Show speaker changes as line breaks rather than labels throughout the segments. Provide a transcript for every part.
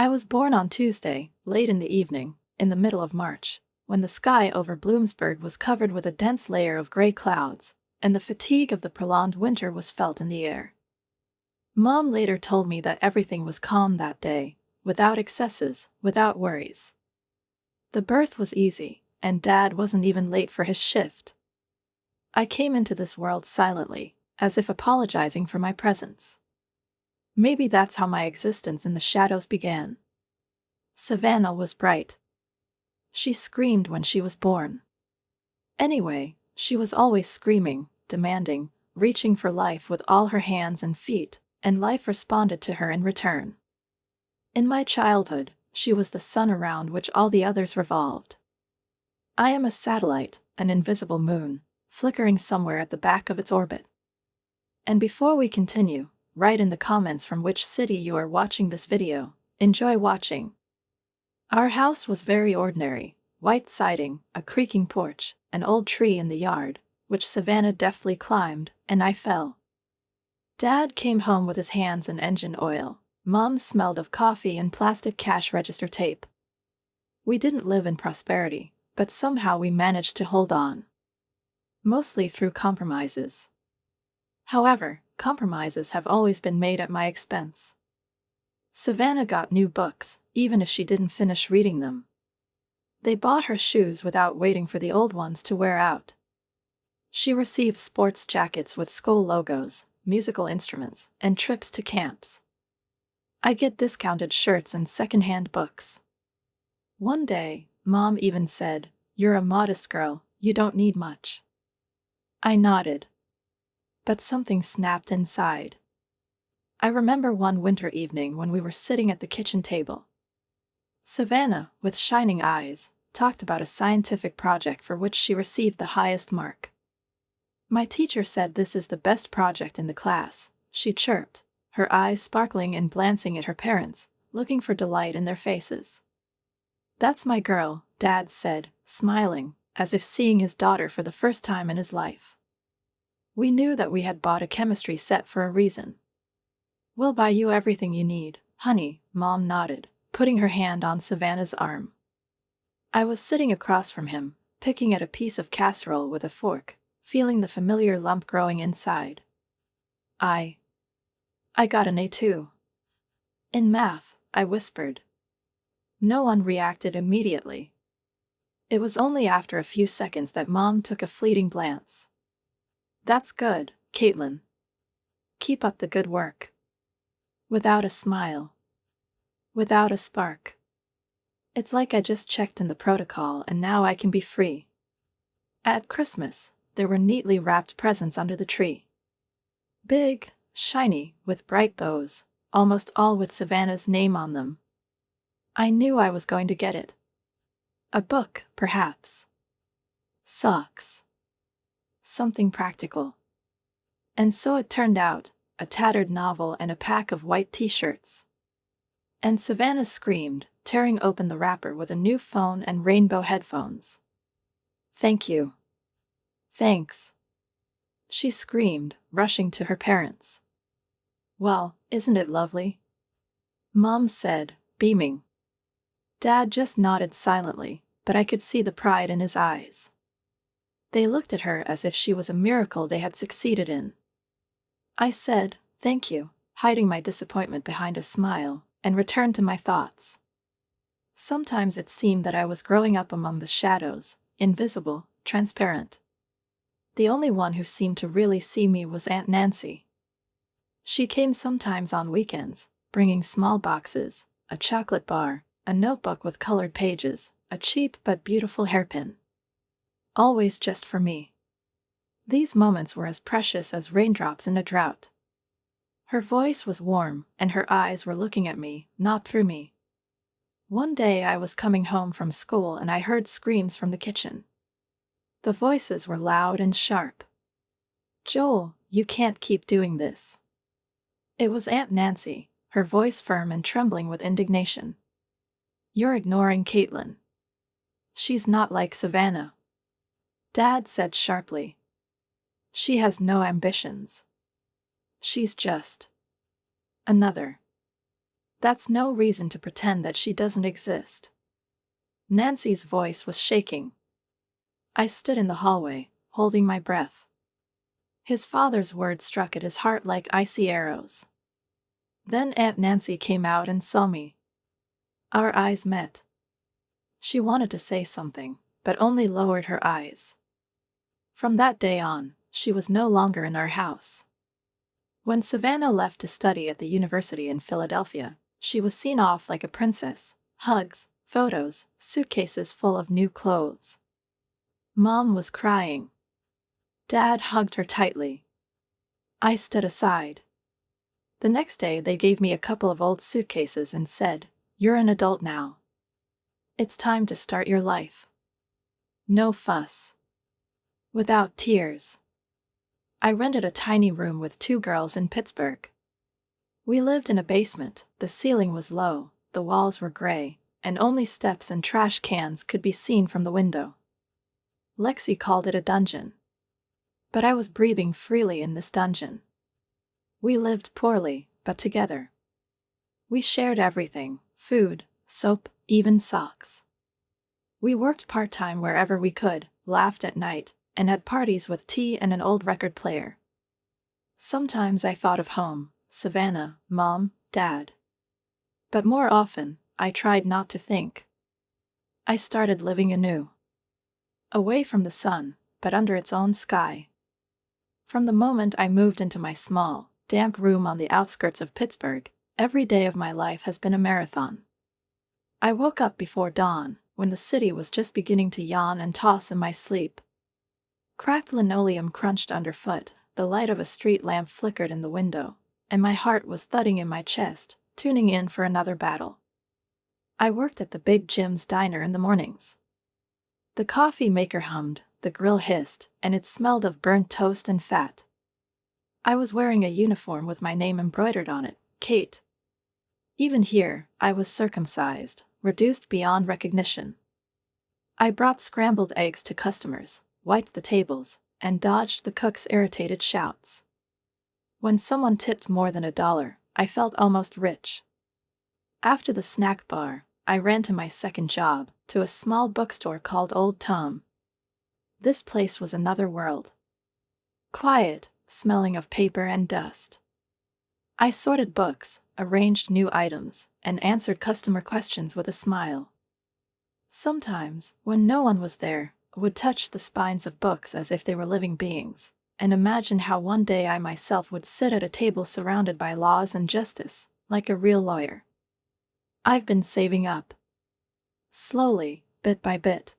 I was born on Tuesday, late in the evening, in the middle of March, when the sky over Bloomsburg was covered with a dense layer of gray clouds, and the fatigue of the prolonged winter was felt in the air. Mom later told me that everything was calm that day, without excesses, without worries. The birth was easy, and Dad wasn't even late for his shift. I came into this world silently, as if apologizing for my presence. Maybe that's how my existence in the shadows began. Savannah was bright. She screamed when she was born. Anyway, she was always screaming, demanding, reaching for life with all her hands and feet, and life responded to her in return. In my childhood, she was the sun around which all the others revolved. I am a satellite, an invisible moon, flickering somewhere at the back of its orbit. And before we continue, write in the comments from which city you are watching this video. Enjoy watching. Our house was very ordinary: white siding, a creaking porch, an old tree in the yard, which Savannah deftly climbed, and I fell. Dad came home with his hands in engine oil. Mom smelled of coffee and plastic cash register tape. We didn't live in prosperity, but somehow we managed to hold on. Mostly through compromises. However, compromises have always been made at my expense. Savannah got new books, even if she didn't finish reading them. They bought her shoes without waiting for the old ones to wear out. She received sports jackets with school logos, musical instruments, and trips to camps. I get discounted shirts and secondhand books. One day, Mom even said, "You're a modest girl, you don't need much." I nodded. But something snapped inside. I remember one winter evening when we were sitting at the kitchen table. Savannah, with shining eyes, talked about a scientific project for which she received the highest mark. "My teacher said this is the best project in the class," she chirped, her eyes sparkling and glancing at her parents, looking for delight in their faces. "That's my girl," Dad said, smiling, as if seeing his daughter for the first time in his life. We knew that we had bought a chemistry set for a reason. "We'll buy you everything you need, honey," Mom nodded, putting her hand on Savannah's arm. I was sitting across from him, picking at a piece of casserole with a fork, feeling the familiar lump growing inside. I got an A too. In math, I whispered. No one reacted immediately. It was only after a few seconds that Mom took a fleeting glance. "That's good, Caitlin. Keep up the good work." Without a smile. Without a spark. It's like I just checked in the protocol and now I can be free. At Christmas, there were neatly wrapped presents under the tree. Big, shiny, with bright bows, almost all with Savannah's name on them. I knew I was going to get it. A book, perhaps. Socks. Something practical. And so it turned out, a tattered novel and a pack of white t-shirts. And Savannah screamed, tearing open the wrapper with a new phone and rainbow headphones. "Thank you." "Thanks," she screamed, rushing to her parents. "Well, isn't it lovely?" Mom said, beaming. Dad just nodded silently, but I could see the pride in his eyes. They looked at her as if she was a miracle they had succeeded in. I said, "Thank you," hiding my disappointment behind a smile, and returned to my thoughts. Sometimes it seemed that I was growing up among the shadows, invisible, transparent. The only one who seemed to really see me was Aunt Nancy. She came sometimes on weekends, bringing small boxes, a chocolate bar, a notebook with colored pages, a cheap but beautiful hairpin. Always just for me. These moments were as precious as raindrops in a drought. Her voice was warm, and her eyes were looking at me, not through me. One day I was coming home from school and I heard screams from the kitchen. The voices were loud and sharp. "Joel, you can't keep doing this." It was Aunt Nancy, her voice firm and trembling with indignation. "You're ignoring Caitlin. She's not like Savannah," Dad said sharply. "She has no ambitions. She's just another." That's no reason to pretend that she doesn't exist. Nancy's voice was shaking. I stood in the hallway, holding my breath. His father's words struck at his heart like icy arrows. Then Aunt Nancy came out and saw me. Our eyes met. She wanted to say something, but only lowered her eyes. From that day on, she was no longer in our house. When Savannah left to study at the university in Philadelphia, she was seen off like a princess. Hugs, photos, suitcases full of new clothes. Mom was crying. Dad hugged her tightly. I stood aside. The next day they gave me a couple of old suitcases and said, "You're an adult now. It's time to start your life. No fuss." Without tears. I rented a tiny room with 2 girls in Pittsburgh. We lived in a basement, the ceiling was low, the walls were gray, and only steps and trash cans could be seen from the window. Lexi called it a dungeon. But I was breathing freely in this dungeon. We lived poorly, but together. We shared everything: food, soap, even socks. We worked part-time wherever we could, laughed at night, and had parties with tea and an old record player. Sometimes I thought of home, Savannah, Mom, Dad. But more often, I tried not to think. I started living anew. Away from the sun, but under its own sky. From the moment I moved into my small, damp room on the outskirts of Pittsburgh, every day of my life has been a marathon. I woke up before dawn, when the city was just beginning to yawn and toss in my sleep. Cracked linoleum crunched underfoot, the light of a street lamp flickered in the window, and my heart was thudding in my chest, tuning in for another battle. I worked at the Big Jim's diner in the mornings. The coffee maker hummed, the grill hissed, and it smelled of burnt toast and fat. I was wearing a uniform with my name embroidered on it, Kate. Even here, I was circumcised, reduced beyond recognition. I brought scrambled eggs to customers, wiped the tables, and dodged the cook's irritated shouts. When someone tipped more than $1, I felt almost rich. After the snack bar, I ran to my second job, to a small bookstore called Old Tom. This place was another world. Quiet, smelling of paper and dust. I sorted books, arranged new items, and answered customer questions with a smile. Sometimes, when no one was there, I would touch the spines of books as if they were living beings, and imagine how one day I myself would sit at a table surrounded by laws and justice, like a real lawyer. I've been saving up. Slowly, bit by bit.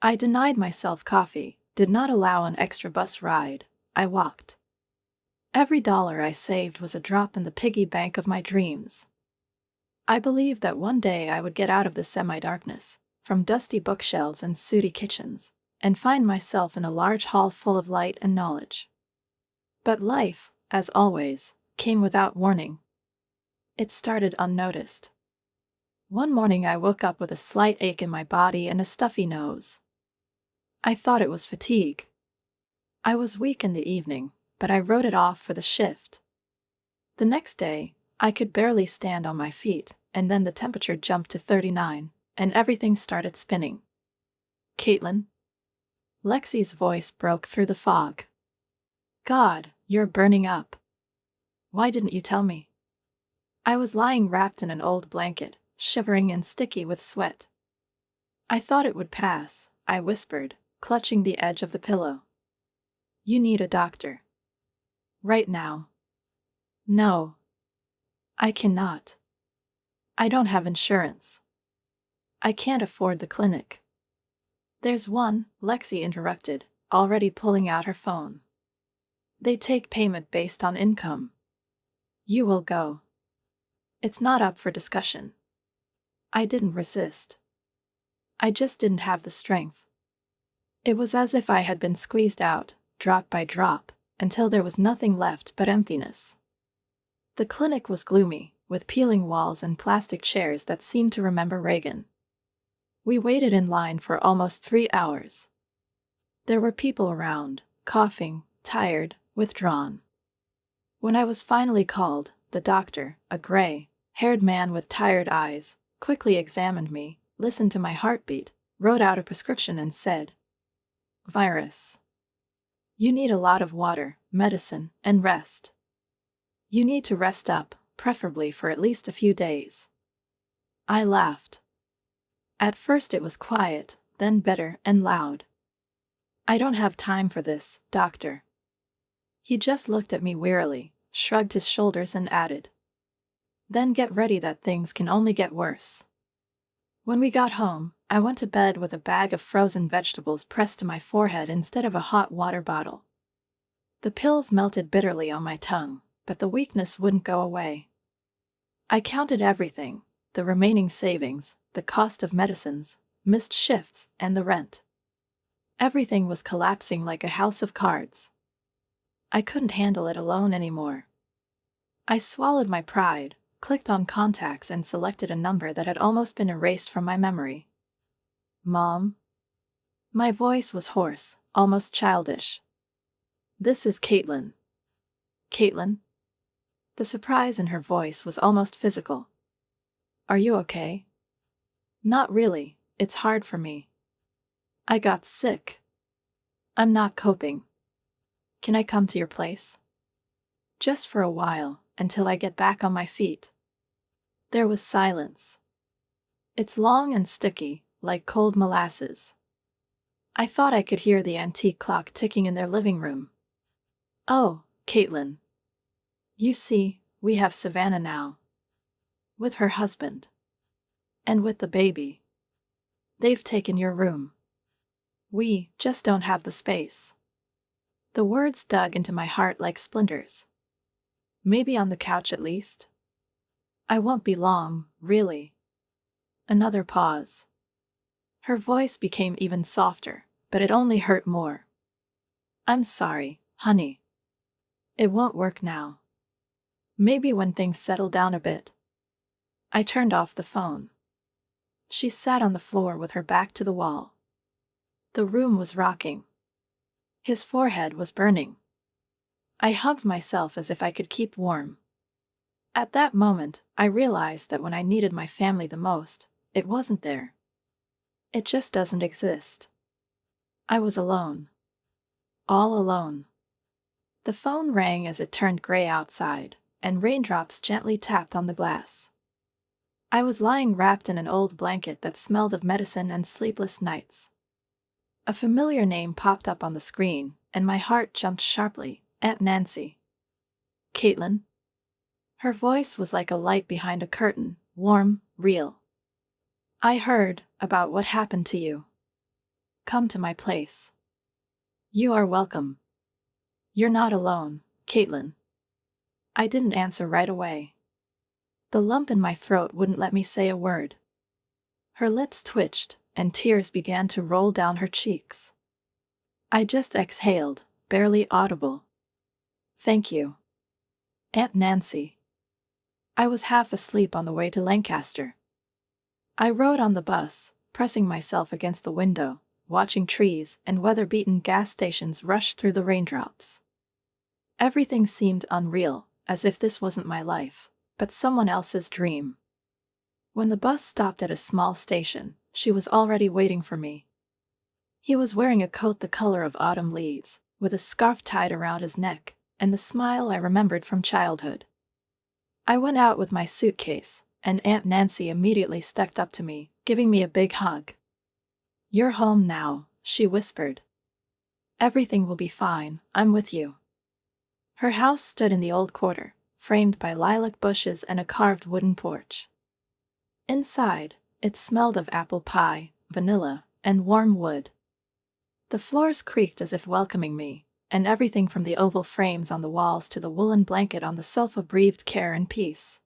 I denied myself coffee, did not allow an extra bus ride, I walked. Every dollar I saved was a drop in the piggy bank of my dreams. I believed that one day I would get out of the semi-darkness, from dusty bookshelves and sooty kitchens, and find myself in a large hall full of light and knowledge. But life, as always, came without warning. It started unnoticed. One morning I woke up with a slight ache in my body and a stuffy nose. I thought it was fatigue. I was weak in the evening, but I wrote it off for the shift. The next day, I could barely stand on my feet, and then the temperature jumped to 39, and everything started spinning. "Caitlin?" Lexi's voice broke through the fog. "God, you're burning up. Why didn't you tell me?" I was lying wrapped in an old blanket, shivering and sticky with sweat. "I thought it would pass," I whispered, clutching the edge of the pillow. "You need a doctor. Right now." "No. I cannot. I don't have insurance. I can't afford the clinic." "There's one," Lexi interrupted, already pulling out her phone. "They take payment based on income. You will go. It's not up for discussion." I didn't resist. I just didn't have the strength. It was as if I had been squeezed out, drop by drop, until there was nothing left but emptiness. The clinic was gloomy, with peeling walls and plastic chairs that seemed to remember Reagan. We waited in line for almost 3 hours. There were people around, coughing, tired, withdrawn. When I was finally called, the doctor, a gray, haired man with tired eyes, quickly examined me, listened to my heartbeat, wrote out a prescription and said, "Virus. You need a lot of water, medicine, and rest. You need to rest up, preferably for at least a few days." I laughed. At first it was quiet, then bitter and loud. "I don't have time for this, doctor." He just looked at me wearily, shrugged his shoulders and added, "Then get ready that things can only get worse." When we got home, I went to bed with a bag of frozen vegetables pressed to my forehead instead of a hot water bottle. The pills melted bitterly on my tongue, but the weakness wouldn't go away. I counted everything, the remaining savings, the cost of medicines, missed shifts, and the rent. Everything was collapsing like a house of cards. I couldn't handle it alone anymore. I swallowed my pride, clicked on contacts and selected a number that had almost been erased from my memory. "Mom?" My voice was hoarse, almost childish. "This is Caitlin." "Caitlin?" The surprise in her voice was almost physical. "Are you okay?" "Not really, it's hard for me. I got sick. I'm not coping. Can I come to your place?" "Just for a while, until I get back on my feet." There was silence. It's long and sticky, like cold molasses. I thought I could hear the antique clock ticking in their living room. "Oh, Caitlin. You see, we have Savannah now. With her husband. And with the baby. They've taken your room. We just don't have the space." The words dug into my heart like splinters. "Maybe on the couch at least?" "I won't be long, really." Another pause. Her voice became even softer, but it only hurt more. "I'm sorry, honey. It won't work now. Maybe when things settle down a bit." I turned off the phone. She sat on the floor with her back to the wall. The room was rocking. His forehead was burning. I hugged myself as if I could keep warm. At that moment, I realized that when I needed my family the most, it wasn't there. It just doesn't exist. I was alone. All alone. The phone rang as it turned gray outside, and raindrops gently tapped on the glass. I was lying wrapped in an old blanket that smelled of medicine and sleepless nights. A familiar name popped up on the screen, and my heart jumped sharply. Aunt Nancy. "Caitlin?" Her voice was like a light behind a curtain, warm, real. "I heard about what happened to you. Come to my place. You are welcome. You're not alone, Caitlin." I didn't answer right away. The lump in my throat wouldn't let me say a word. Her lips twitched, and tears began to roll down her cheeks. I just exhaled, barely audible. "Thank you, Aunt Nancy." I was half asleep on the way to Lancaster. I rode on the bus, pressing myself against the window, watching trees and weather-beaten gas stations rush through the raindrops. Everything seemed unreal, as if this wasn't my life, but someone else's dream. When the bus stopped at a small station, she was already waiting for me. He was wearing a coat the color of autumn leaves, with a scarf tied around his neck, and the smile I remembered from childhood. I went out with my suitcase, and Aunt Nancy immediately stepped up to me, giving me a big hug. "You're home now," she whispered. "Everything will be fine, I'm with you." Her house stood in the old quarter, framed by lilac bushes and a carved wooden porch. Inside, it smelled of apple pie, vanilla, and warm wood. The floors creaked as if welcoming me, and everything from the oval frames on the walls to the woolen blanket on the sofa breathed care and peace.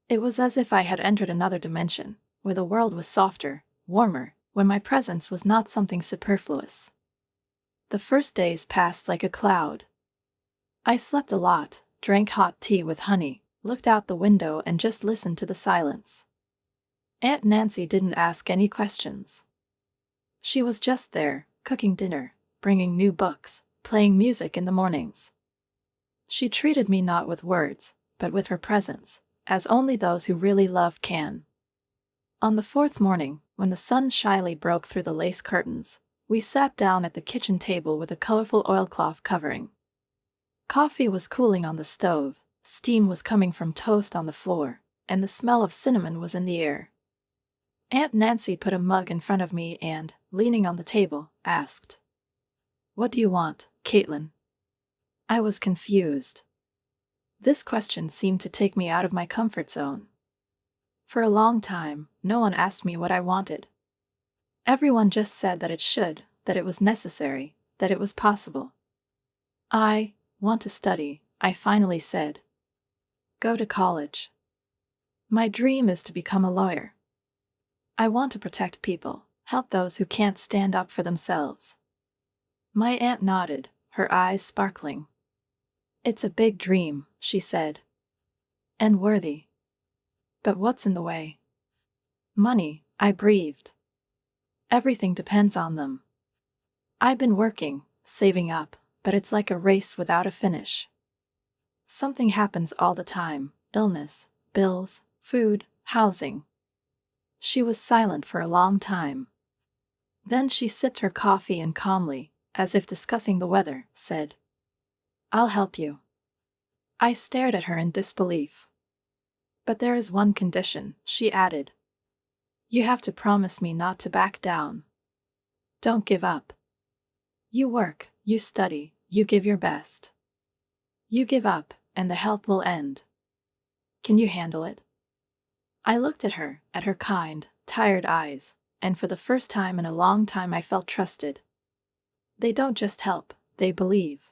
It was as if I had entered another dimension, where the world was softer, warmer, when my presence was not something superfluous. The first days passed like a cloud. I slept a lot, drank hot tea with honey, looked out the window and just listened to the silence. Aunt Nancy didn't ask any questions. She was just there, cooking dinner, bringing new books, playing music in the mornings. She treated me not with words, but with her presence, as only those who really love can. On the fourth morning, when the sun shyly broke through the lace curtains, we sat down at the kitchen table with a colorful oilcloth covering. Coffee was cooling on the stove, steam was coming from toast on the floor, and the smell of cinnamon was in the air. Aunt Nancy put a mug in front of me and, leaning on the table, asked, "What do you want, Caitlin?" I was confused. This question seemed to take me out of my comfort zone. For a long time, no one asked me what I wanted. Everyone just said that it was necessary, that it was possible. "I want to study," I finally said. "Go to college. My dream is to become a lawyer. I want to protect people, help those who can't stand up for themselves." My aunt nodded, her eyes sparkling. "It's a big dream," she said. "And worthy. But what's in the way?" "Money," I breathed. "Everything depends on them. I've been working, saving up, but it's like a race without a finish. Something happens all the time: illness, bills, food, housing." She was silent for a long time. Then she sipped her coffee and calmly, as if discussing the weather, said, "I'll help you." I stared at her in disbelief. "But there is one condition," she added. "You have to promise me not to back down. Don't give up. You work, you study, you give your best. You give up, and the help will end. Can you handle it?" I looked at her kind, tired eyes, and for the first time in a long time I felt trusted. They don't just help, they believe.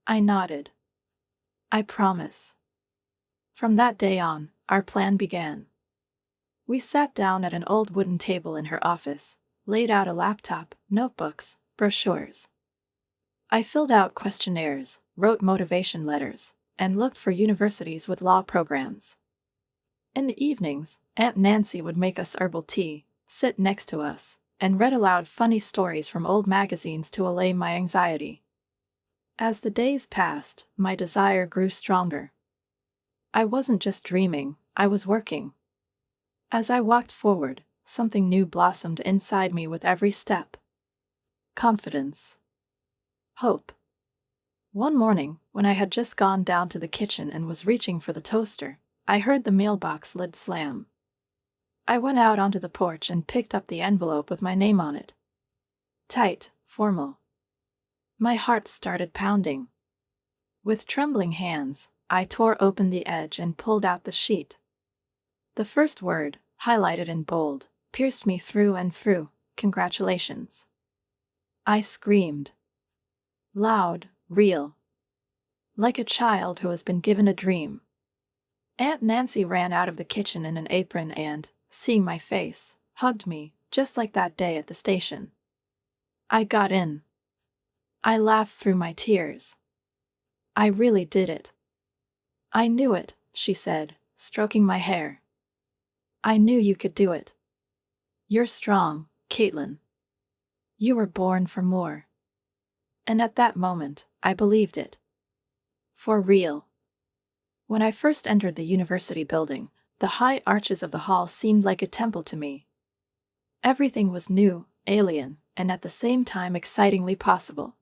I nodded. "I promise." From that day on, our plan began. We sat down at an old wooden table in her office, laid out a laptop, notebooks, brochures. I filled out questionnaires, wrote motivation letters, and looked for universities with law programs. In the evenings, Aunt Nancy would make us herbal tea, sit next to us, and read aloud funny stories from old magazines to allay my anxiety. As the days passed, my desire grew stronger. I wasn't just dreaming, I was working. As I walked forward, something new blossomed inside me with every step. Confidence. Hope. One morning, when I had just gone down to the kitchen and was reaching for the toaster, I heard the mailbox lid slam. I went out onto the porch and picked up the envelope with my name on it. Tight, formal. My heart started pounding. With trembling hands, I tore open the edge and pulled out the sheet. The first word, highlighted in bold, pierced me through and through: "Congratulations." I screamed. Loud, real. Like a child who has been given a dream. Aunt Nancy ran out of the kitchen in an apron and, seeing my face, hugged me, just like that day at the station. I got in. I laughed through my tears. "I really did it." "I knew it," she said, stroking my hair. "I knew you could do it. You're strong, Caitlin. You were born for more." And at that moment, I believed it. For real. When I first entered the university building, the high arches of the hall seemed like a temple to me. Everything was new, alien, and at the same time excitingly possible.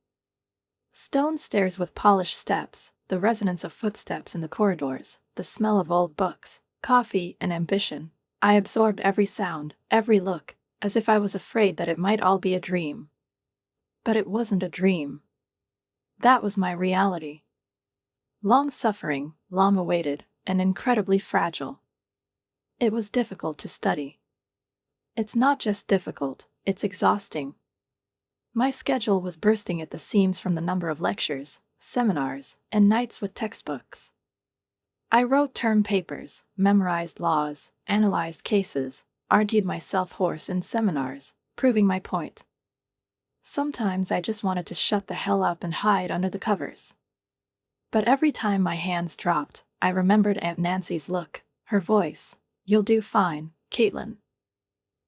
Stone stairs with polished steps, the resonance of footsteps in the corridors, the smell of old books, coffee, and ambition. I absorbed every sound, every look, as if I was afraid that it might all be a dream. But it wasn't a dream. That was my reality. Long-suffering, long-awaited, and incredibly fragile. It was difficult to study. It's not just difficult, it's exhausting. My schedule was bursting at the seams from the number of lectures, seminars, and nights with textbooks. I wrote term papers, memorized laws, analyzed cases, argued myself hoarse in seminars, proving my point. Sometimes I just wanted to shut the hell up and hide under the covers. But every time my hands dropped, I remembered Aunt Nancy's look, her voice. "You'll do fine, Caitlin.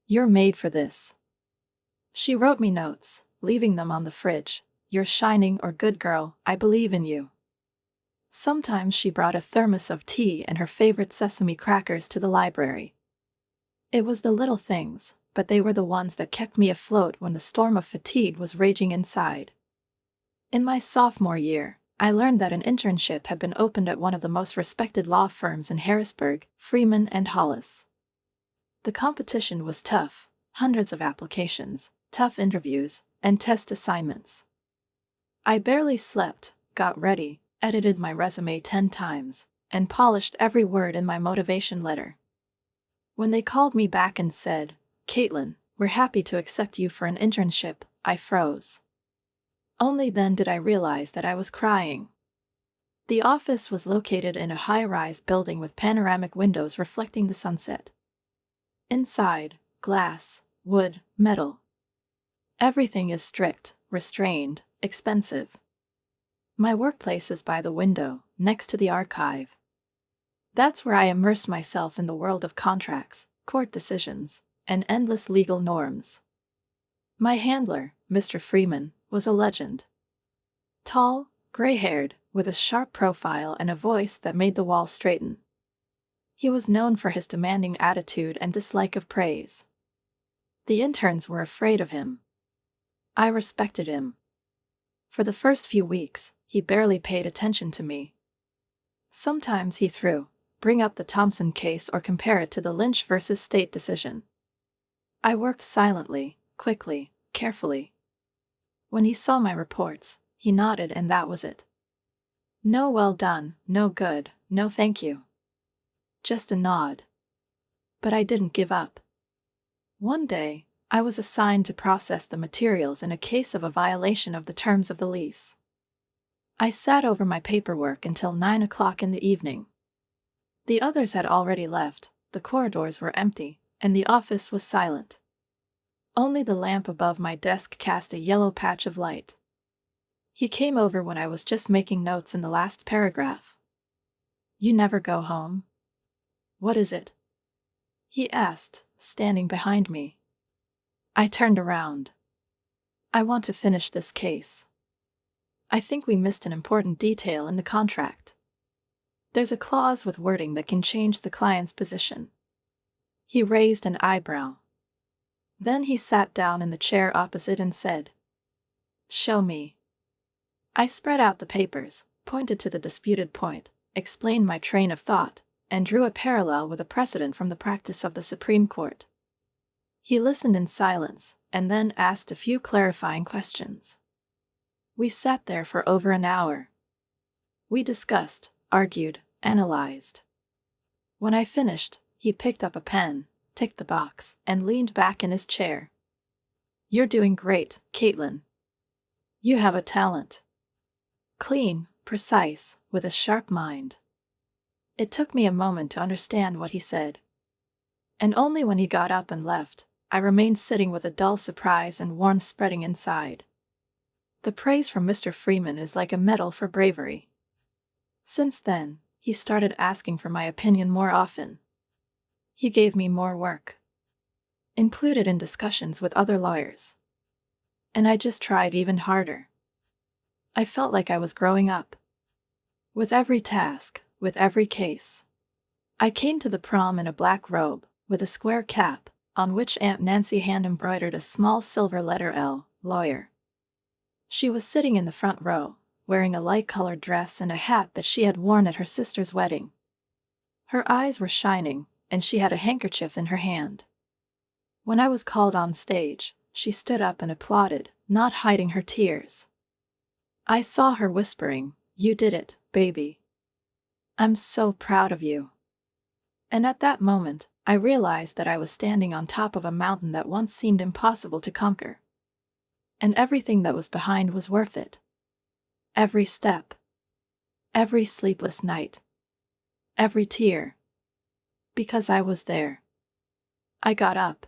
You're made for this." She wrote me notes, leaving them on the fridge. "You're shining, or good girl, I believe in you." Sometimes she brought a thermos of tea and her favorite sesame crackers to the library. It was the little things, but they were the ones that kept me afloat when the storm of fatigue was raging inside. In my sophomore year, I learned that an internship had been opened at one of the most respected law firms in Harrisburg, Freeman and Hollis. The competition was tough, hundreds of applications, tough interviews, and test assignments. I barely slept, got ready, edited my resume 10 times, and polished every word in my motivation letter. When they called me back and said, "Caitlin, we're happy to accept you for an internship," I froze. Only then did I realize that I was crying. The office was located in a high-rise building with panoramic windows reflecting the sunset. Inside, glass, wood, metal. Everything is strict, restrained, expensive. My workplace is by the window, next to the archive. That's where I immersed myself in the world of contracts, court decisions, and endless legal norms. My handler, Mr. Freeman, was a legend. Tall, gray-haired, with a sharp profile and a voice that made the walls straighten. He was known for his demanding attitude and dislike of praise. The interns were afraid of him. I respected him. For the first few weeks, he barely paid attention to me. Sometimes he threw, "Bring up the Thompson case or compare it to the Lynch versus State decision." I worked silently, quickly, carefully. When he saw my reports, he nodded and that was it. No well done, no good, no thank you. Just a nod. But I didn't give up. One day, I was assigned to process the materials in a case of a violation of the terms of the lease. I sat over my paperwork until 9 o'clock in the evening. The others had already left, the corridors were empty, and the office was silent. Only the lamp above my desk cast a yellow patch of light. He came over when I was just making notes in the last paragraph. "You never go home?" "What is it?" he asked, standing behind me. I turned around. "I want to finish this case. I think we missed an important detail in the contract. There's a clause with wording that can change the client's position." He raised an eyebrow. Then he sat down in the chair opposite and said, "Show me." I spread out the papers, pointed to the disputed point, explained my train of thought, and drew a parallel with a precedent from the practice of the Supreme Court. He listened in silence, and then asked a few clarifying questions. We sat there for over an hour. We discussed, argued, analyzed. When I finished, he picked up a pen, ticked the box, and leaned back in his chair. "You're doing great, Caitlin. You have a talent. Clean, precise, with a sharp mind." It took me a moment to understand what he said. And only when he got up and left, I remained sitting with a dull surprise and warmth spreading inside. The praise from Mr. Freeman is like a medal for bravery. Since then, he started asking for my opinion more often. He gave me more work. Included in discussions with other lawyers. And I just tried even harder. I felt like I was growing up. With every task, with every case. I came to the prom in a black robe, with a square cap, on which Aunt Nancy hand-embroidered a small silver letter L, lawyer. She was sitting in the front row, wearing a light-colored dress and a hat that she had worn at her sister's wedding. Her eyes were shining, and she had a handkerchief in her hand. When I was called on stage, she stood up and applauded, not hiding her tears. I saw her whispering, "You did it, baby. I'm so proud of you." And at that moment, I realized that I was standing on top of a mountain that once seemed impossible to conquer. And everything that was behind was worth it. Every step. Every sleepless night. Every tear. Because I was there. I got up.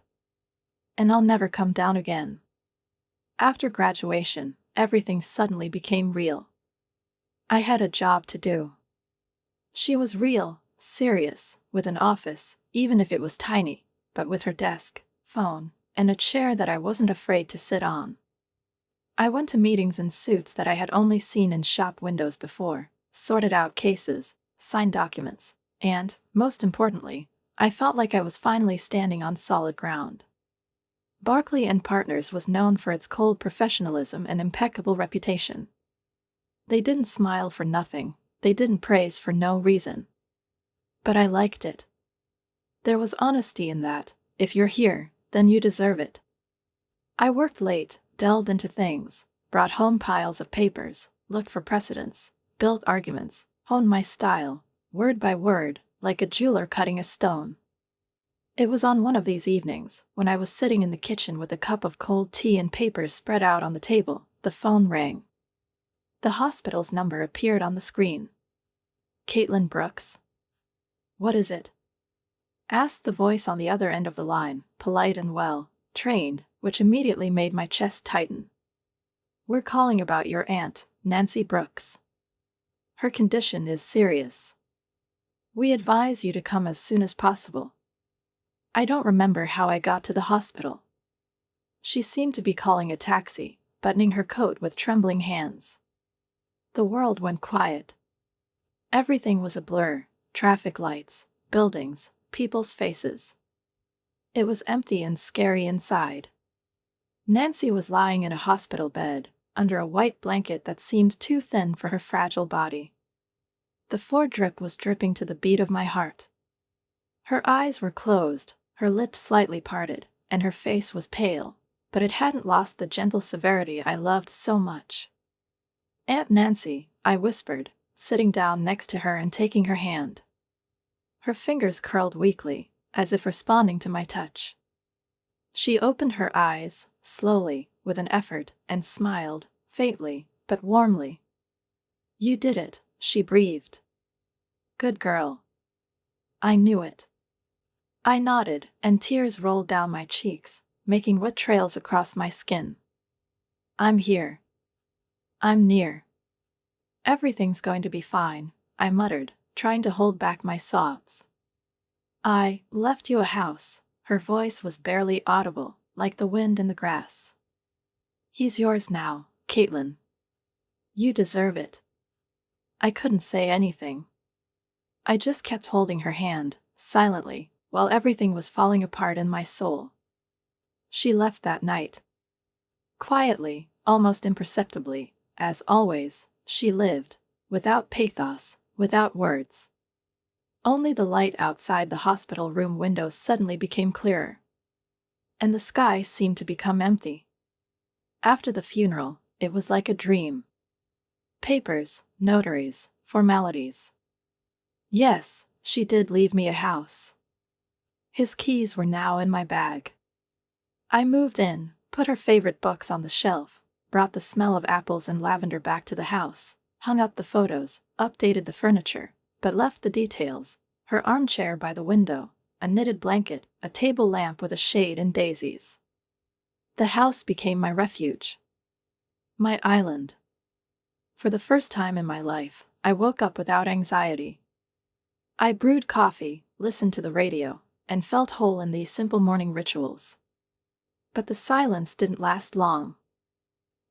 And I'll never come down again. After graduation, everything suddenly became real. I had a job to do. She was real, serious, with an office, even if it was tiny, but with her desk, phone, and a chair that I wasn't afraid to sit on. I went to meetings in suits that I had only seen in shop windows before, sorted out cases, signed documents, and, most importantly, I felt like I was finally standing on solid ground. Barclay and Partners was known for its cold professionalism and impeccable reputation. They didn't smile for nothing, they didn't praise for no reason. But I liked it. There was honesty in that. If you're here, then you deserve it. I worked late, delved into things, brought home piles of papers, looked for precedents, built arguments, honed my style, word by word, like a jeweler cutting a stone. It was on one of these evenings, when I was sitting in the kitchen with a cup of cold tea and papers spread out on the table, the phone rang. The hospital's number appeared on the screen. "Caitlin Brooks?" "What is it?" asked the voice on the other end of the line, polite and well-trained, which immediately made my chest tighten. "We're calling about your aunt, Nancy Brooks. Her condition is serious. We advise you to come as soon as possible." I don't remember how I got to the hospital. She seemed to be calling a taxi, buttoning her coat with trembling hands. The world went quiet. Everything was a blur: traffic lights, buildings, people's faces. It was empty and scary inside. Nancy was lying in a hospital bed, under a white blanket that seemed too thin for her fragile body. The floor drip was dripping to the beat of my heart. Her eyes were closed, her lips slightly parted, and her face was pale, but it hadn't lost the gentle severity I loved so much. "Aunt Nancy," I whispered, sitting down next to her and taking her hand. Her fingers curled weakly, as if responding to my touch. She opened her eyes, slowly, with an effort, and smiled, faintly, but warmly. "You did it," she breathed. "Good girl." I knew it. I nodded, and tears rolled down my cheeks, making wet trails across my skin. "I'm here. I'm near. Everything's going to be fine," I muttered, trying to hold back my sobs. "I left you a house." Her voice was barely audible, like the wind in the grass. "He's yours now, Caitlin. You deserve it." I couldn't say anything. I just kept holding her hand, silently, while everything was falling apart in my soul. She left that night. Quietly, almost imperceptibly, as always, she lived, without pathos, without words. Only the light outside the hospital room windows suddenly became clearer. And the sky seemed to become empty. After the funeral, it was like a dream. Papers, notaries, formalities. Yes, she did leave me a house. His keys were now in my bag. I moved in, put her favorite books on the shelf, brought the smell of apples and lavender back to the house, hung up the photos, updated the furniture, but left the details: her armchair by the window, a knitted blanket, a table lamp with a shade and daisies. The house became my refuge. My island. For the first time in my life, I woke up without anxiety. I brewed coffee, listened to the radio, and felt whole in these simple morning rituals. But the silence didn't last long.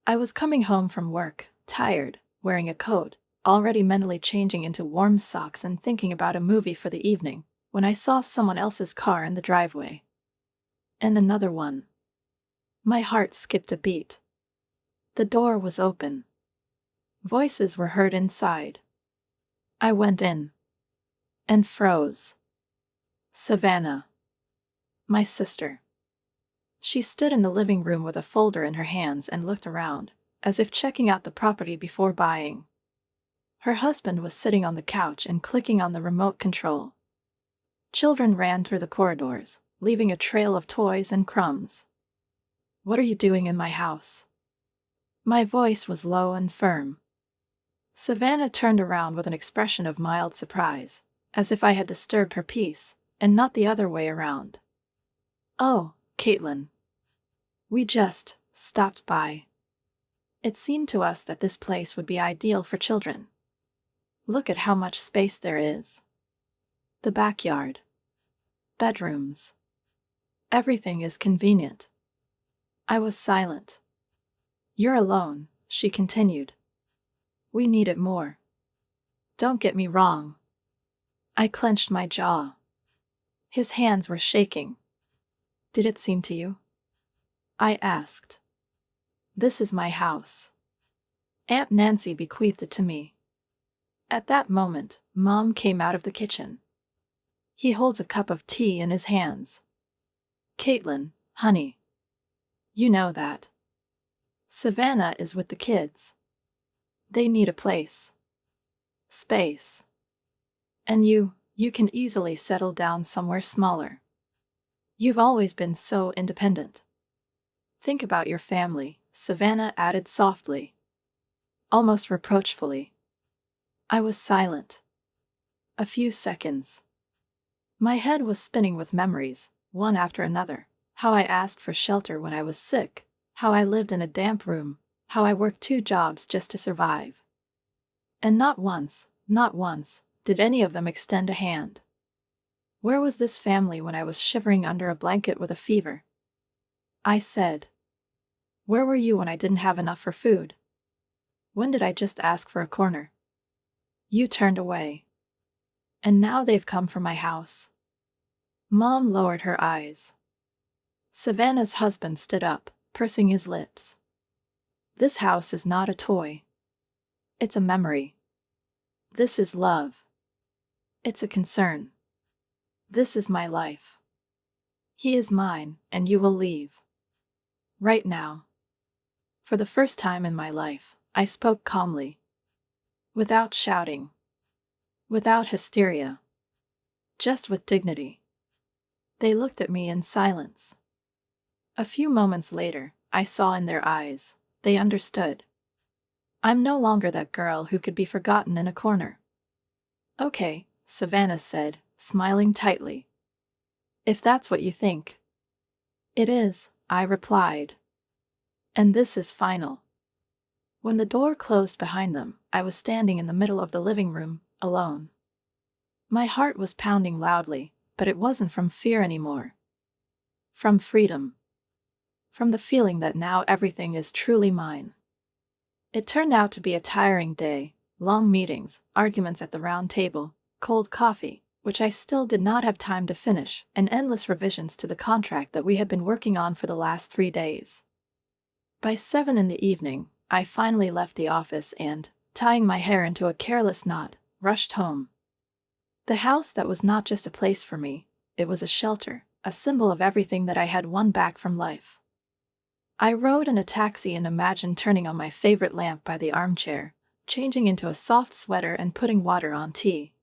I was coming home from work, tired, wearing a coat, already mentally changing into warm socks and thinking about a movie for the evening, when I saw someone else's car in the driveway. And another one. My heart skipped a beat. The door was open. Voices were heard inside. I went in. And froze. Savannah. My sister. She stood in the living room with a folder in her hands and looked around, as if checking out the property before buying. Her husband was sitting on the couch and clicking on the remote control. Children ran through the corridors, leaving a trail of toys and crumbs. "What are you doing in my house?" My voice was low and firm. Savannah turned around with an expression of mild surprise, as if I had disturbed her peace, and not the other way around. "Oh, Caitlin. We just stopped by. It seemed to us that this place would be ideal for children. Look at how much space there is. The backyard. Bedrooms. Everything is convenient." I was silent. "You're alone," she continued. "We need it more." Don't get me wrong. I clenched my jaw. His hands were shaking. Did it seem to you? I asked. This is my house. Aunt Nancy bequeathed it to me. At that moment, Mom came out of the kitchen. He holds a cup of tea in his hands. Caitlin, honey. You know that. Savannah is with the kids. They need a place. Space. And you can easily settle down somewhere smaller. You've always been so independent. Think about your family, Savannah added softly. Almost reproachfully. I was silent. A few seconds. My head was spinning with memories, one after another. How I asked for shelter when I was sick, how I lived in a damp room, how I worked 2 jobs just to survive. And not once, did any of them extend a hand. Where was this family when I was shivering under a blanket with a fever? I said. Where were you when I didn't have enough for food? When did I just ask for a corner? You turned away. And now they've come for my house. Mom lowered her eyes. Savannah's husband stood up, pursing his lips. This house is not a toy. It's a memory. This is love. It's a concern. This is my life. He is mine, and you will leave. Right now. For the first time in my life, I spoke calmly. Without shouting. Without hysteria. Just with dignity. They looked at me in silence. A few moments later, I saw in their eyes, they understood. I'm no longer that girl who could be forgotten in a corner. Okay, Savannah said, smiling tightly. If that's what you think. It is, I replied. And this is final. When the door closed behind them, I was standing in the middle of the living room, alone. My heart was pounding loudly, but it wasn't from fear anymore. From freedom. From the feeling that now everything is truly mine. It turned out to be a tiring day, long meetings, arguments at the round table, cold coffee, which I still did not have time to finish, and endless revisions to the contract that we had been working on for the last 3 days. By 7 in the evening, I finally left the office and, tying my hair into a careless knot, rushed home. The house that was not just a place for me, it was a shelter, a symbol of everything that I had won back from life. I rode in a taxi and imagined turning on my favorite lamp by the armchair, changing into a soft sweater and putting water on tea.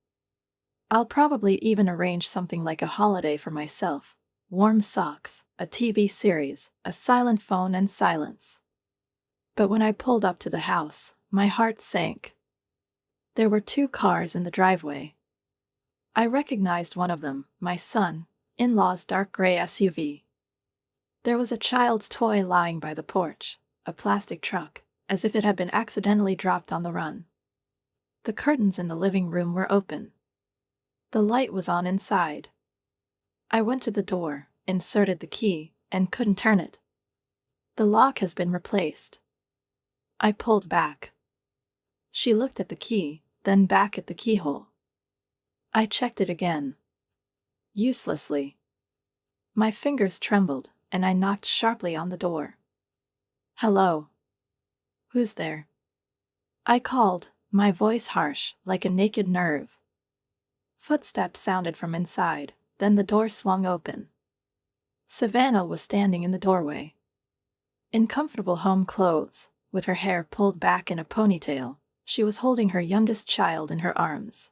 I'll probably even arrange something like a holiday for myself. Warm socks, a TV series, a silent phone and silence. But when I pulled up to the house, my heart sank. There were 2 cars in the driveway. I recognized one of them, my son-in-law's dark gray SUV. There was a child's toy lying by the porch, a plastic truck, as if it had been accidentally dropped on the run. The curtains in the living room were open. The light was on inside. I went to the door, inserted the key, and couldn't turn it. The lock has been replaced. I pulled back. She looked at the key, then back at the keyhole. I checked it again. Uselessly. My fingers trembled, and I knocked sharply on the door. Hello. Who's there? I called, my voice harsh, like a naked nerve. Footsteps sounded from inside, then the door swung open. Savannah was standing in the doorway. In comfortable home clothes, with her hair pulled back in a ponytail, she was holding her youngest child in her arms.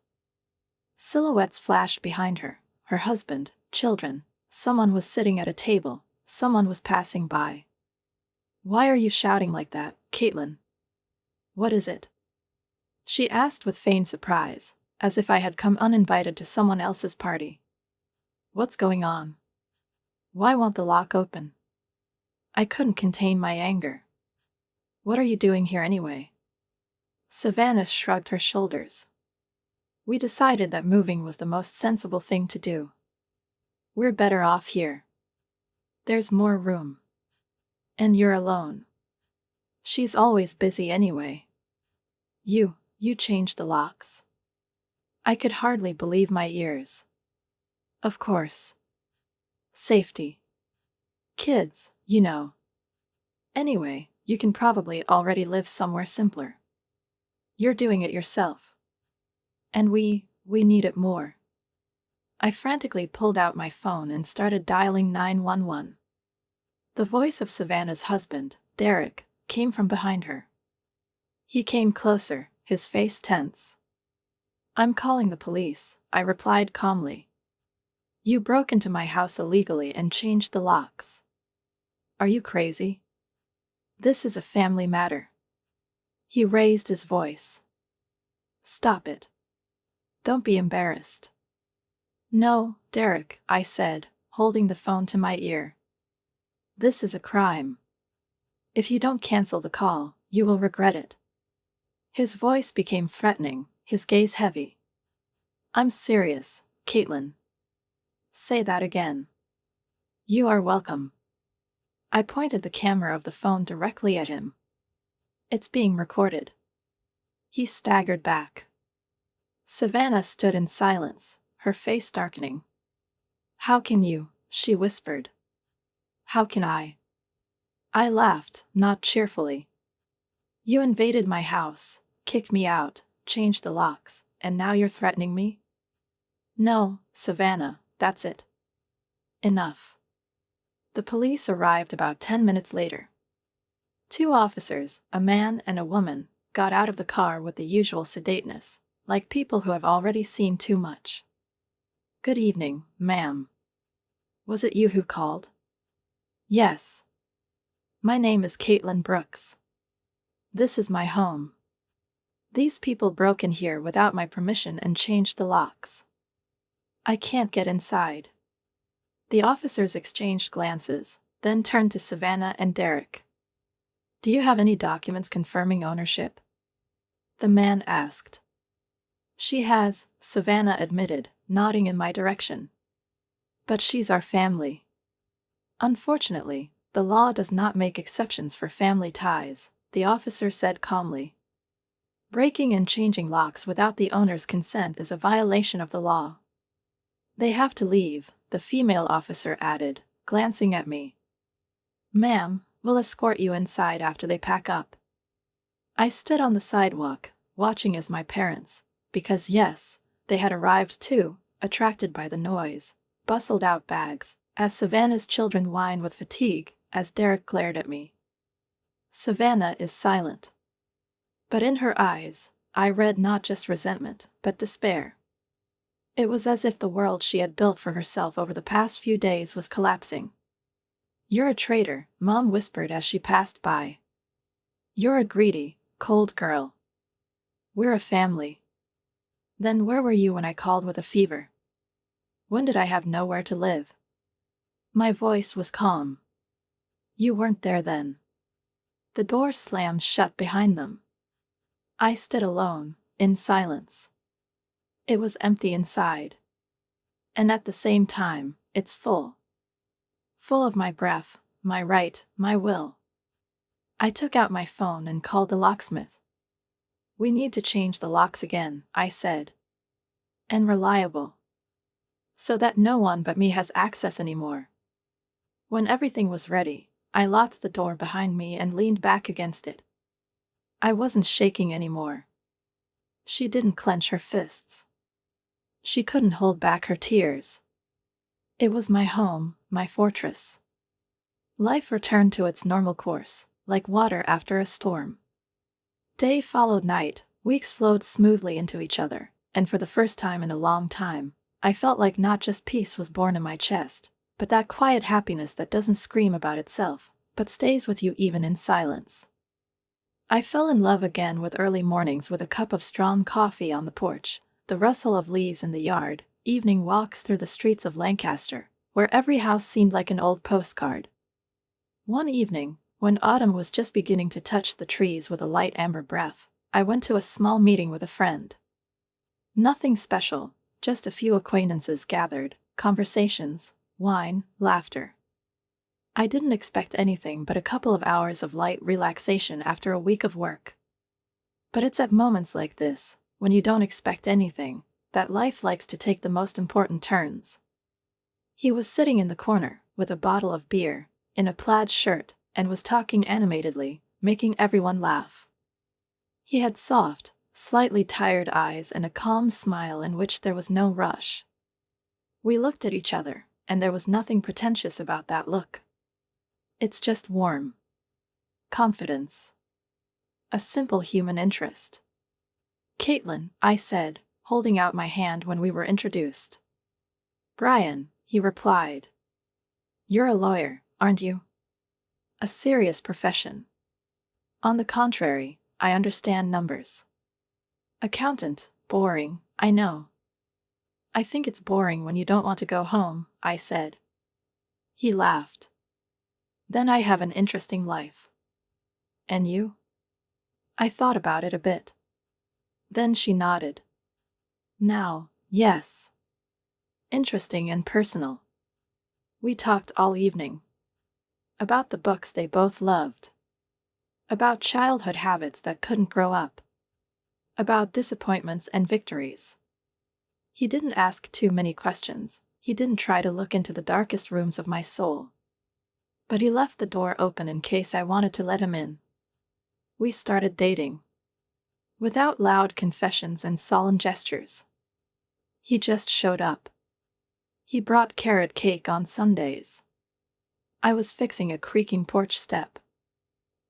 Silhouettes flashed behind her, her husband, children. Someone was sitting at a table, someone was passing by. Why are you shouting like that, Caitlin? What is it? She asked with feigned surprise, as if I had come uninvited to someone else's party. What's going on? Why won't the lock open? I couldn't contain my anger. What are you doing here anyway? Savannah shrugged her shoulders. We decided that moving was the most sensible thing to do. We're better off here. There's more room. And you're alone. She's always busy anyway. You changed the locks. I could hardly believe my ears. Of course. Safety. Kids, you know. Anyway, you can probably already live somewhere simpler. You're doing it yourself. And we need it more. I frantically pulled out my phone and started dialing 911. The voice of Savannah's husband, Derek, came from behind her. He came closer, his face tense. "I'm calling the police," I replied calmly. "You broke into my house illegally and changed the locks. Are you crazy? This is a family matter." He raised his voice. "Stop it. Don't be embarrassed." "No, Derek," I said, holding the phone to my ear. "This is a crime. If you don't cancel the call, you will regret it." His voice became threatening, his gaze heavy. "I'm serious, Caitlin." "Say that again." "You are welcome." I pointed the camera of the phone directly at him. "It's being recorded." He staggered back. Savannah stood in silence, her face darkening. "How can you?" she whispered. "How can I?" I laughed, not cheerfully. "You invaded my house, kicked me out, changed the locks, and now you're threatening me?" "No, Savannah, that's it. Enough." The police arrived about 10 minutes later. 2 officers, a man and a woman, got out of the car with the usual sedateness, like people who have already seen too much. "Good evening, ma'am. Was it you who called?" "Yes. My name is Caitlin Brooks. This is my home. These people broke in here without my permission and changed the locks. I can't get inside." The officers exchanged glances, then turned to Savannah and Derek. "Do you have any documents confirming ownership?" the man asked. "She has," Savannah admitted, nodding in my direction. "But she's our family." "Unfortunately, the law does not make exceptions for family ties," the officer said calmly. "Breaking and changing locks without the owner's consent is a violation of the law." "They have to leave," the female officer added, glancing at me. "Ma'am, we'll escort you inside after they pack up." I stood on the sidewalk, watching as my parents, because yes, they had arrived too, attracted by the noise, bustled out bags, as Savannah's children whined with fatigue, as Derek glared at me. Savannah is silent. But in her eyes, I read not just resentment, but despair. It was as if the world she had built for herself over the past few days was collapsing. "You're a traitor," Mom whispered as she passed by. "You're a greedy, cold girl. We're a family." "Then where were you when I called with a fever? When did I have nowhere to live?" My voice was calm. "You weren't there then." The door slammed shut behind them. I stood alone, in silence. It was empty inside. And at the same time, it's full. Full of my breath, my right, my will. I took out my phone and called the locksmith. "We need to change the locks again," I said. "And reliable. So that no one but me has access anymore." When everything was ready, I locked the door behind me and leaned back against it. I wasn't shaking anymore. She didn't clench her fists. She couldn't hold back her tears. It was my home, my fortress. Life returned to its normal course, like water after a storm. Day followed night, weeks flowed smoothly into each other, and for the first time in a long time, I felt like not just peace was born in my chest, but that quiet happiness that doesn't scream about itself, but stays with you even in silence. I fell in love again with early mornings with a cup of strong coffee on the porch, the rustle of leaves in the yard, evening walks through the streets of Lancaster, where every house seemed like an old postcard. One evening, when autumn was just beginning to touch the trees with a light amber breath, I went to a small meeting with a friend. Nothing special, just a few acquaintances gathered, conversations, wine, laughter. I didn't expect anything but a couple of hours of light relaxation after a week of work. But it's at moments like this, when you don't expect anything, that life likes to take the most important turns. He was sitting in the corner, with a bottle of beer, in a plaid shirt, and was talking animatedly, making everyone laugh. He had soft, slightly tired eyes and a calm smile in which there was no rush. We looked at each other, and there was nothing pretentious about that look. It's just warm confidence. A simple human interest. "Caitlin," I said, holding out my hand when we were introduced. "Brian," he replied. "You're a lawyer, aren't you?" "A serious profession." "On the contrary, I understand numbers." "Accountant, boring, I know." "I think it's boring when you don't want to go home," I said. He laughed. "Then I have an interesting life." "And you?" I thought about it a bit. Then she nodded. "Now, yes. Interesting and personal." We talked all evening. About the books they both loved. About childhood habits that couldn't grow up. About disappointments and victories. He didn't ask too many questions. He didn't try to look into the darkest rooms of my soul. But he left the door open in case I wanted to let him in. We started dating. Without loud confessions and solemn gestures. He just showed up. He brought carrot cake on Sundays. I was fixing a creaking porch step.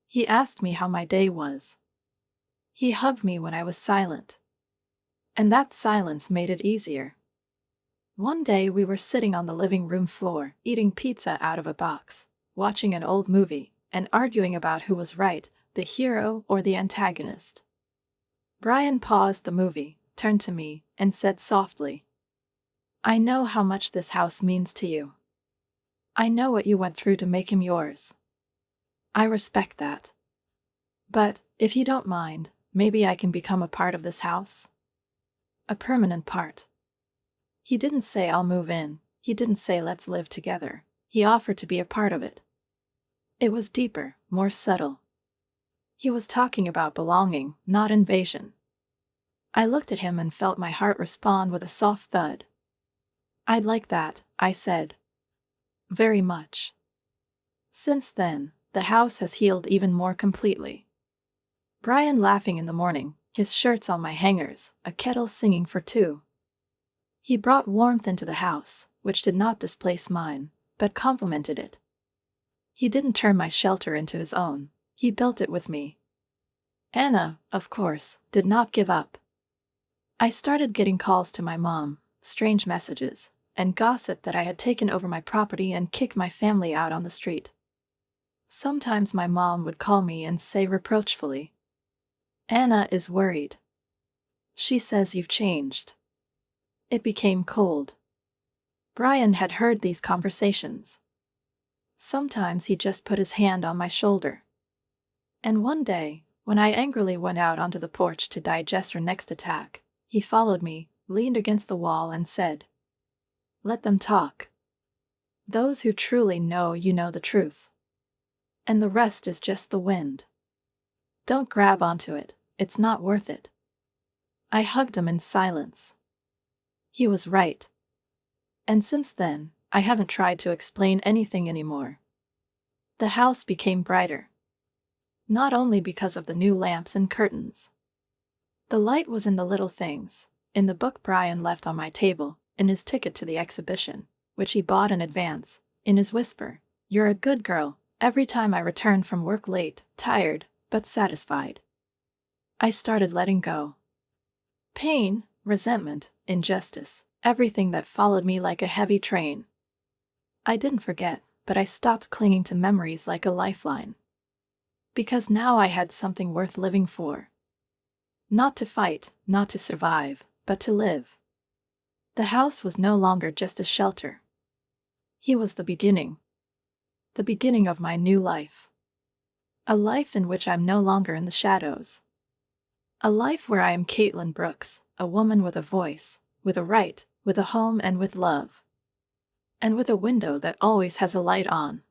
He asked me how my day was. He hugged me when I was silent. And that silence made it easier. One day we were sitting on the living room floor, eating pizza out of a box, watching an old movie, and arguing about who was right, the hero or the antagonist. Brian paused the movie, turned to me, and said softly, "I know how much this house means to you. I know what you went through to make him yours. I respect that. But, if you don't mind, maybe I can become a part of this house? A permanent part." He didn't say I'll move in. He didn't say let's live together. He offered to be a part of it. It was deeper, more subtle. He was talking about belonging, not invasion. I looked at him and felt my heart respond with a soft thud. "I'd like that," I said. "Very much." Since then, the house has healed even more completely. Brian laughing in the morning, his shirts on my hangers, a kettle singing for two. He brought warmth into the house, which did not displace mine, but complemented it. He didn't turn my shelter into his own. He built it with me. Anna, of course, did not give up. I started getting calls to my mom, strange messages, and gossip that I had taken over my property and kicked my family out on the street. Sometimes my mom would call me and say reproachfully, "Anna is worried. She says you've changed." It became cold. Brian had heard these conversations. Sometimes he just put his hand on my shoulder. And one day, when I angrily went out onto the porch to digest her next attack, he followed me, leaned against the wall and said, "Let them talk. Those who truly know you know the truth. And the rest is just the wind. Don't grab onto it, it's not worth it." I hugged him in silence. He was right. And since then, I haven't tried to explain anything anymore. The house became brighter. Not only because of the new lamps and curtains. The light was in the little things, in the book Brian left on my table, in his ticket to the exhibition, which he bought in advance, in his whisper, "You're a good girl," every time I returned from work late, tired, but satisfied. I started letting go. Pain, resentment, injustice, everything that followed me like a heavy train. I didn't forget, but I stopped clinging to memories like a lifeline. Because now I had something worth living for. Not to fight, not to survive, but to live. The house was no longer just a shelter. He was the beginning. The beginning of my new life. A life in which I'm no longer in the shadows. A life where I am Caitlin Brooks, a woman with a voice, with a right, with a home and with love. And with a window that always has a light on.